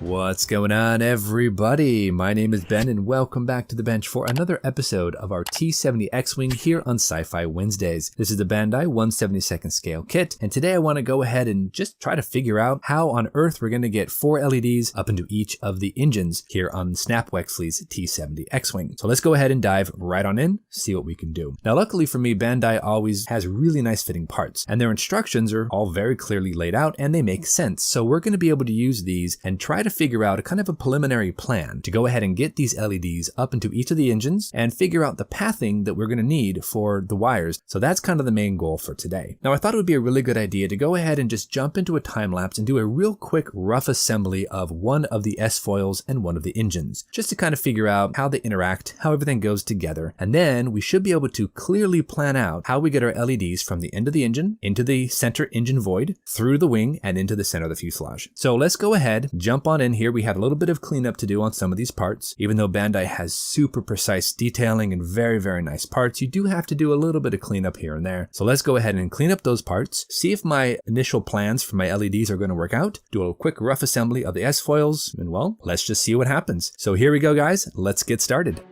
What's going on, everybody? My name is Ben and welcome back to the bench for another episode of our T70 X-Wing here on Sci-Fi Wednesdays. This is the Bandai 1/72nd scale kit, and today I want to go ahead and just try to figure out how on earth we're going to get 4 LEDs up into each of the engines here on Snap Wexley's T70 X-Wing. So let's go ahead and dive right on in, see what we can do. Now luckily for me, Bandai always has really nice fitting parts, and their instructions are all very clearly laid out and they make sense. So we're going to be able to use these and try to figure out a kind of a preliminary plan to go ahead and get these LEDs up into each of the engines and figure out the pathing that we're going to need for the wires. So that's kind of the main goal for today. Now I thought it would be a really good idea to go ahead and just jump into a time lapse and do a real quick rough assembly of one of the S-foils and one of the engines, just to kind of figure out how they interact, how everything goes together, and then we should be able to clearly plan out how we get our LEDs from the end of the engine into the center engine void, through the wing, and into the center of the fuselage. So let's go ahead, jump on in here. We have a little bit of cleanup to do on some of these parts. Even though Bandai has super precise detailing and very, very nice parts, you do have to do a little bit of cleanup here and there. So let's go ahead and clean up those parts, see if my initial plans for my LEDs are going to work out, do a quick rough assembly of the S-foils, and well, let's just see what happens. So here we go, guys. Let's get started.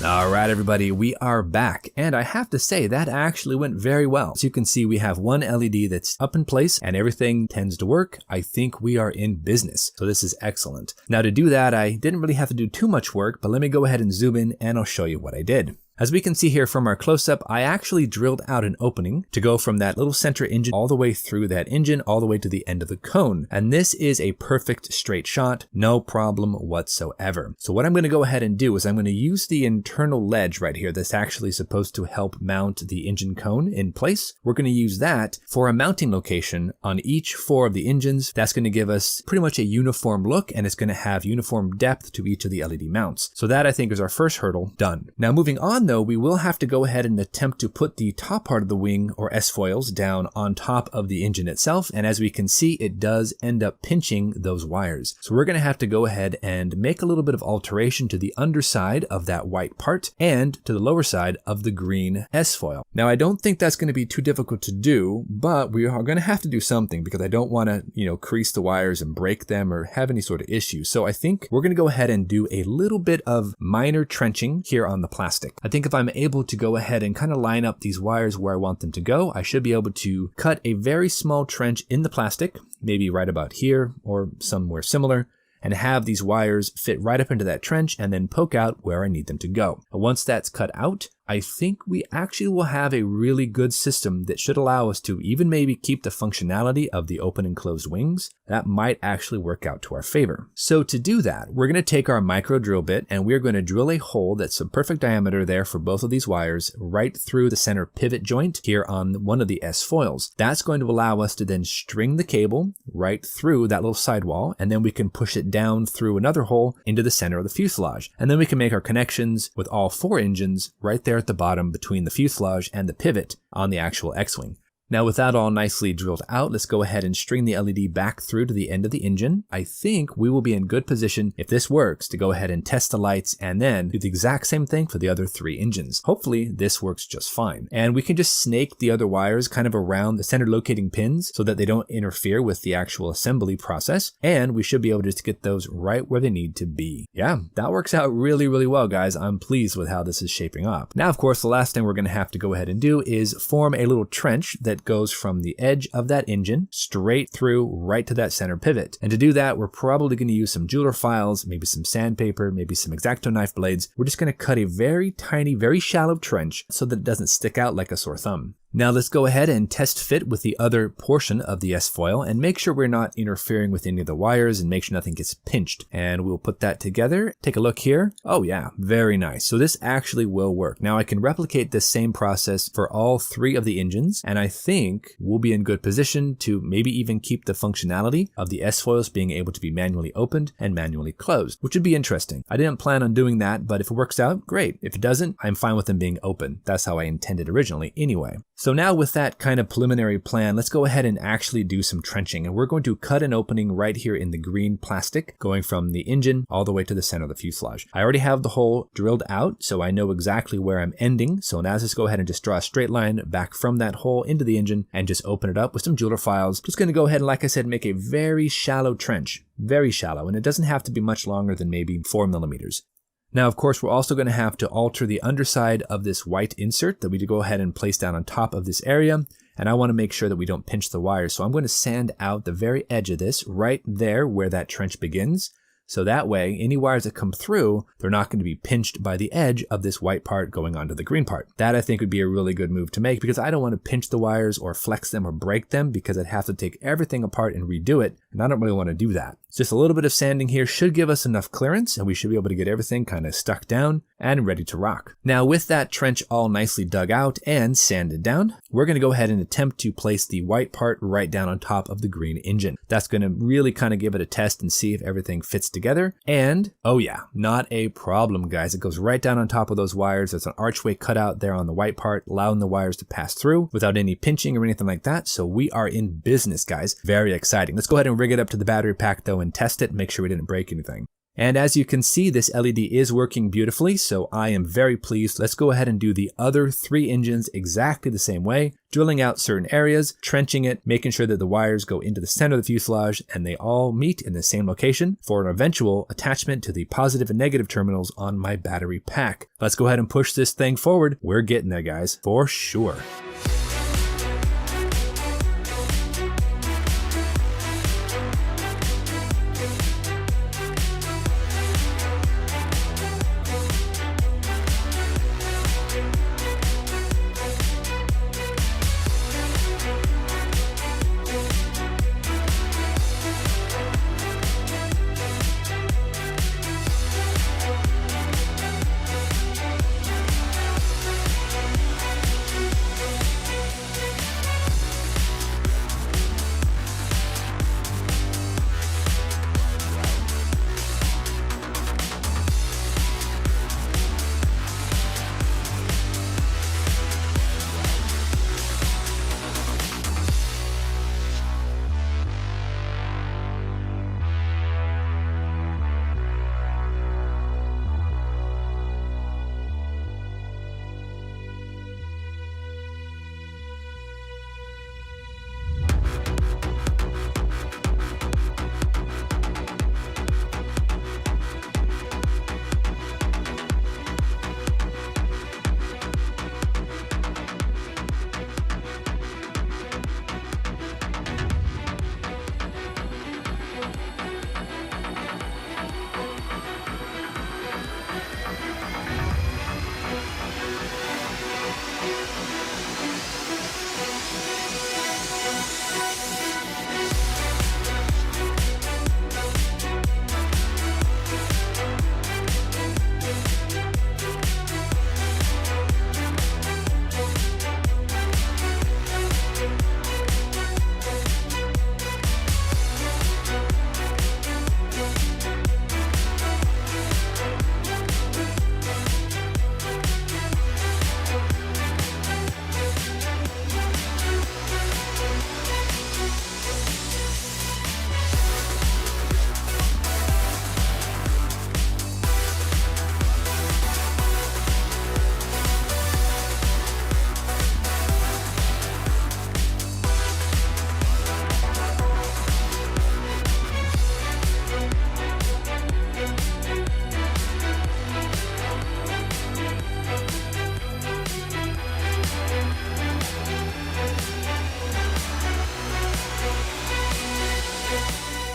Alright everybody, we are back, and I have to say that actually went very well. As you can see, we have one LED that's up in place and everything tends to work. I think we are in business, so this is excellent. Now to do that, I didn't really have to do too much work, but let me go ahead and zoom in and I'll show you what I did. As we can see here from our close-up, I actually drilled out an opening to go from that little center engine all the way through that engine, all the way to the end of the cone. And this is a perfect straight shot, no problem whatsoever. So what I'm going to go ahead and do is I'm going to use the internal ledge right here that's actually supposed to help mount the engine cone in place. We're going to use that for a mounting location on each 4 of the engines. That's going to give us pretty much a uniform look, and it's going to have uniform depth to each of the LED mounts. So that I think is our first hurdle done. Now moving on though, we will have to go ahead and attempt to put the top part of the wing or S-foils down on top of the engine itself. And as we can see, it does end up pinching those wires. So we're going to have to go ahead and make a little bit of alteration to the underside of that white part and to the lower side of the green S-foil. Now, I don't think that's going to be too difficult to do, but we are going to have to do something because I don't want to, crease the wires and break them or have any sort of issues. So I think we're going to go ahead and do a little bit of minor trenching here on the plastic. I think if I'm able to go ahead and kind of line up these wires where I want them to go, I should be able to cut a very small trench in the plastic, maybe right about here or somewhere similar, and have these wires fit right up into that trench and then poke out where I need them to go. Once that's cut out, I think we actually will have a really good system that should allow us to even maybe keep the functionality of the open and closed wings. That might actually work out to our favor. So to do that, we're going to take our micro drill bit and we're going to drill a hole that's a perfect diameter there for both of these wires right through the center pivot joint here on one of the S-foils. That's going to allow us to then string the cable right through that little sidewall, and then we can push it down through another hole into the center of the fuselage. And then we can make our connections with all four engines right there at the bottom between the fuselage and the pivot on the actual X-wing. Now with that all nicely drilled out, let's go ahead and string the LED back through to the end of the engine. I think we will be in good position, if this works, to go ahead and test the lights and then do the exact same thing for the other three engines. Hopefully this works just fine. And we can just snake the other wires kind of around the center locating pins so that they don't interfere with the actual assembly process. And we should be able to just get those right where they need to be. Yeah, that works out really, really well, guys. I'm pleased with how this is shaping up. Now, of course, the last thing we're going to have to go ahead and do is form a little trench that goes from the edge of that engine straight through right to that center pivot. And to do that, we're probably going to use some jeweler files, maybe some sandpaper, maybe some X-Acto knife blades. We're just going to cut a very tiny, very shallow trench so that it doesn't stick out like a sore thumb. Now let's go ahead and test fit with the other portion of the S-foil and make sure we're not interfering with any of the wires and make sure nothing gets pinched. And we'll put that together. Take a look here. Oh yeah, very nice. So this actually will work. Now I can replicate this same process for all three of the engines, and I think we'll be in good position to maybe even keep the functionality of the S-foils being able to be manually opened and manually closed, which would be interesting. I didn't plan on doing that, but if it works out, great. If it doesn't, I'm fine with them being open. That's how I intended originally anyway. So now with that kind of preliminary plan, let's go ahead and actually do some trenching. And we're going to cut an opening right here in the green plastic, going from the engine all the way to the center of the fuselage. I already have the hole drilled out, so I know exactly where I'm ending. So now let's go ahead and just draw a straight line back from that hole into the engine and just open it up with some jeweler files. Just going to go ahead and, like I said, make a very shallow trench, very shallow. And it doesn't have to be much longer than maybe 4 millimeters. Now, of course, we're also going to have to alter the underside of this white insert that we go ahead and place down on top of this area. And I want to make sure that we don't pinch the wires. So I'm going to sand out the very edge of this right there where that trench begins. So that way, any wires that come through, they're not going to be pinched by the edge of this white part going onto the green part. That I think would be a really good move to make because I don't want to pinch the wires or flex them or break them because I'd have to take everything apart and redo it. And I don't really want to do that. Just a little bit of sanding here should give us enough clearance and we should be able to get everything kind of stuck down and ready to rock. Now with that trench all nicely dug out and sanded down, we're going to go ahead and attempt to place the white part right down on top of the green engine. That's going to really kind of give it a test and see if everything fits together. And oh yeah, not a problem, guys. It goes right down on top of those wires. There's an archway cut out there on the white part, allowing the wires to pass through without any pinching or anything like that. So we are in business, guys. Very exciting. Let's go ahead and rig it up to the battery pack though and test it, make sure we didn't break anything. And as you can see, this LED is working beautifully, so I am very pleased. Let's go ahead and do the other three engines exactly the same way, drilling out certain areas, trenching it, making sure that the wires go into the center of the fuselage and they all meet in the same location for an eventual attachment to the positive and negative terminals on my battery pack. Let's go ahead and push this thing forward. We're getting there, guys, for sure.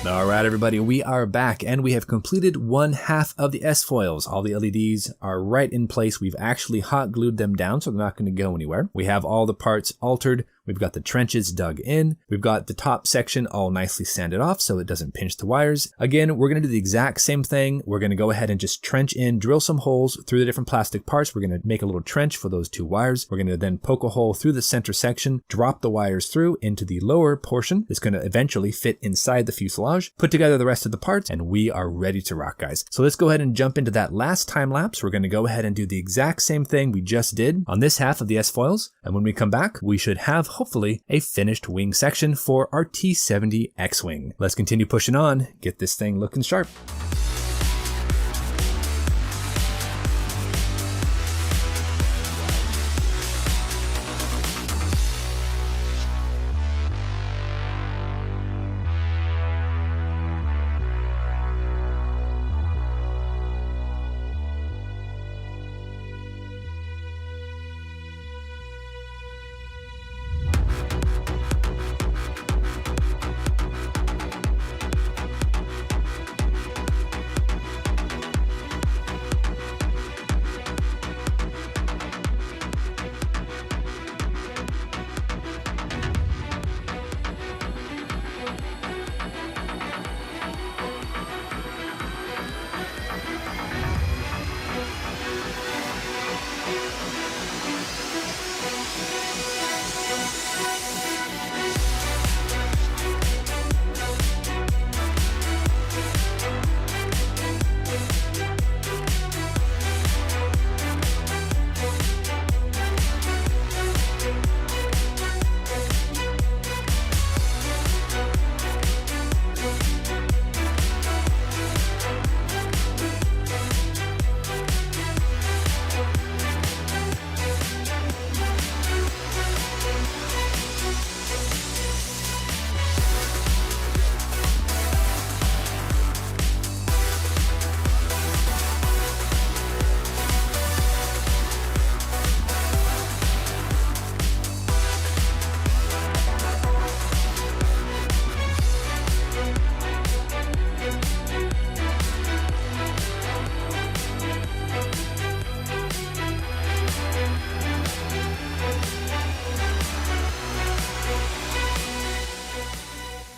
All right, everybody, we are back and we have completed one half of the S-foils. All the LEDs are right in place. We've actually hot glued them down, so they're not going to go anywhere. We have all the parts altered. We've got the trenches dug in. We've got the top section all nicely sanded off so it doesn't pinch the wires. Again, we're going to do the exact same thing. We're going to go ahead and just trench in, drill some holes through the different plastic parts. We're going to make a little trench for those 2 wires. We're going to then poke a hole through the center section, drop the wires through into the lower portion. It's going to eventually fit inside the fuselage, put together the rest of the parts, and we are ready to rock, guys. So let's go ahead and jump into that last time lapse. We're going to go ahead and do the exact same thing we just did on this half of the S-foils. And when we come back, we should have hopefully a finished wing section for our T70 X-Wing. Let's continue pushing on, get this thing looking sharp.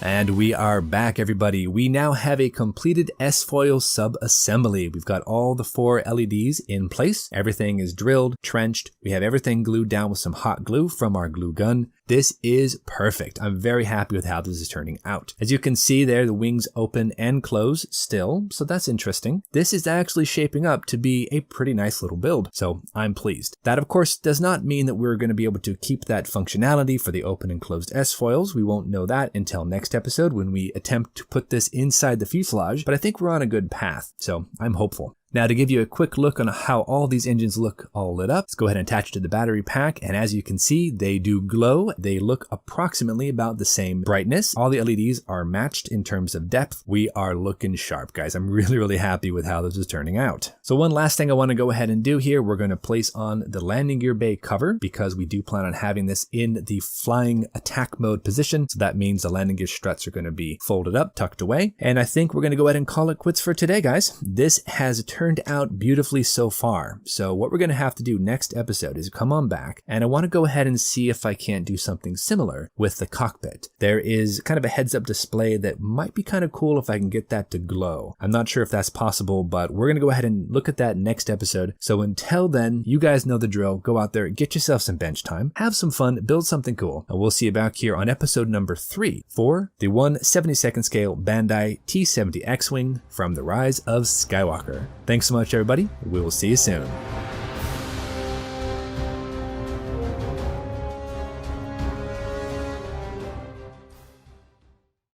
And we are back, everybody. We now have a completed S-foil sub-assembly. We've got all the 4 LEDs in place. Everything is drilled, trenched. We have everything glued down with some hot glue from our glue gun. This is perfect. I'm very happy with how this is turning out. As you can see there, the wings open and close still, so that's interesting. This is actually shaping up to be a pretty nice little build, so I'm pleased. That, of course, does not mean that we're going to be able to keep that functionality for the open and closed S-foils. We won't know that until next episode when we attempt to put this inside the fuselage, but I think we're on a good path, so I'm hopeful. Now, to give you a quick look on how all these engines look all lit up, let's go ahead and attach it to the battery pack. And as you can see, they do glow. They look approximately about the same brightness. All the LEDs are matched in terms of depth. We are looking sharp, guys. I'm really happy with how this is turning out. So one last thing I want to go ahead and do here, we're going to place on the landing gear bay cover because we do plan on having this in the flying attack mode position. So that means the landing gear struts are going to be folded up, tucked away. And I think we're going to go ahead and call it quits for today, guys. This has turned out beautifully so far. So what we're going to have to do next episode is come on back, and I want to go ahead and see if I can't do something similar with the cockpit. There is kind of a heads-up display that might be kind of cool if I can get that to glow. I'm not sure if that's possible, but we're going to go ahead and look at that next episode. So until then, you guys know the drill. Go out there, get yourself some bench time, have some fun, build something cool, and we'll see you back here on episode number 3 for the 1/72nd scale Bandai T70 X-Wing from the Rise of Skywalker. Thanks so much, everybody. We will see you soon.